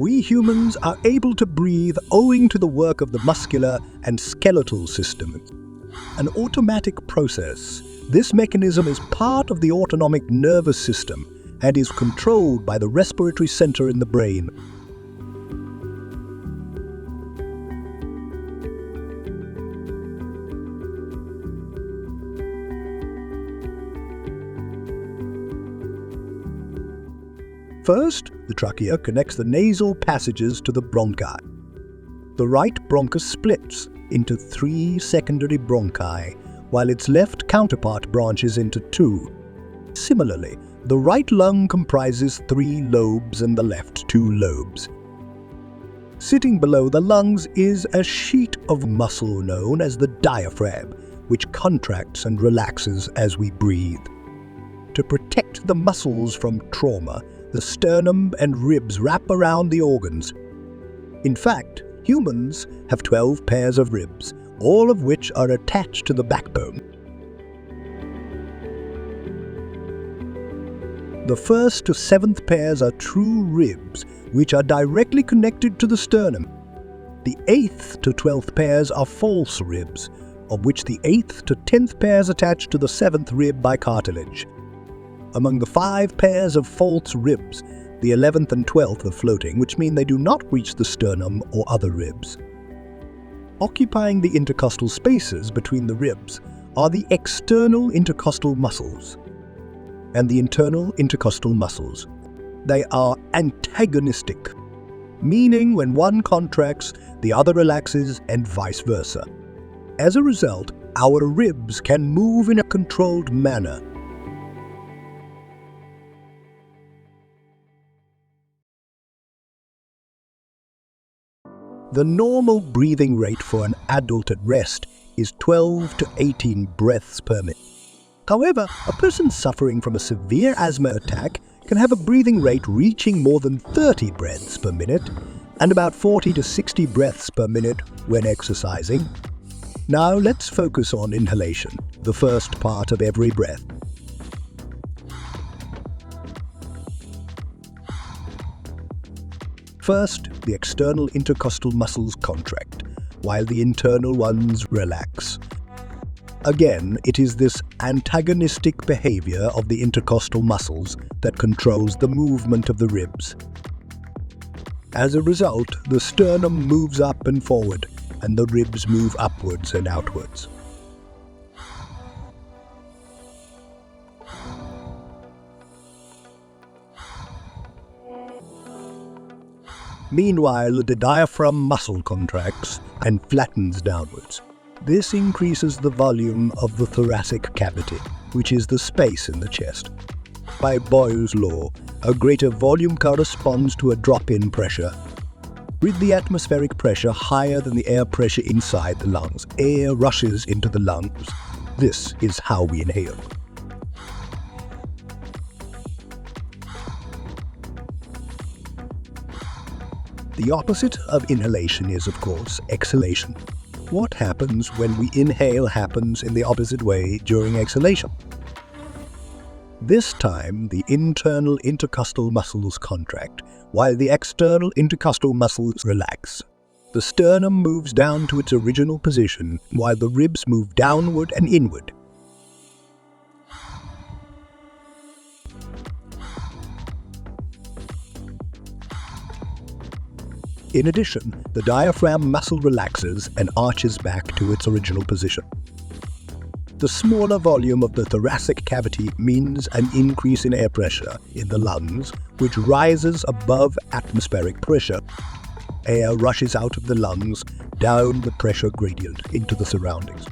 We humans are able to breathe owing to the work of the muscular and skeletal systems. An automatic process, this mechanism is part of the autonomic nervous system and is controlled by the respiratory center in the brain. First, the trachea connects the nasal passages to the bronchi. The right bronchus splits into 3 secondary bronchi, while its left counterpart branches into 2. Similarly, the right lung comprises 3 lobes and the left 2 lobes. Sitting below the lungs is a sheet of muscle known as the diaphragm, which contracts and relaxes as we breathe. To protect the muscles from trauma, the sternum and ribs wrap around the organs. In fact, humans have 12 pairs of ribs, all of which are attached to the backbone. The 1st to 7th pairs are true ribs, which are directly connected to the sternum. The 8th to 12th pairs are false ribs, of which the 8th to 10th pairs attach to the 7th rib by cartilage. Among the 5 pairs of false ribs, the 11th and 12th are floating, which mean they do not reach the sternum or other ribs. Occupying the intercostal spaces between the ribs are the external intercostal muscles and the internal intercostal muscles. They are antagonistic, meaning when one contracts, the other relaxes and vice versa. As a result, our ribs can move in a controlled manner. The normal breathing rate for an adult at rest is 12 to 18 breaths per minute. However, a person suffering from a severe asthma attack can have a breathing rate reaching more than 30 breaths per minute and about 40 to 60 breaths per minute when exercising. Now let's focus on inhalation, the first part of every breath. First, the external intercostal muscles contract, while the internal ones relax. Again, it is this antagonistic behavior of the intercostal muscles that controls the movement of the ribs. As a result, the sternum moves up and forward, and the ribs move upwards and outwards. Meanwhile, the diaphragm muscle contracts and flattens downwards. This increases the volume of the thoracic cavity, which is the space in the chest. By Boyle's law, a greater volume corresponds to a drop in pressure. With the atmospheric pressure higher than the air pressure inside the lungs, air rushes into the lungs. This is how we inhale. The opposite of inhalation is, of course, exhalation. What happens when we inhale happens in the opposite way during exhalation. This time, the internal intercostal muscles contract, while the external intercostal muscles relax. The sternum moves down to its original position, while the ribs move downward and inward. In addition, the diaphragm muscle relaxes and arches back to its original position. The smaller volume of the thoracic cavity means an increase in air pressure in the lungs, which rises above atmospheric pressure. Air rushes out of the lungs down the pressure gradient into the surroundings.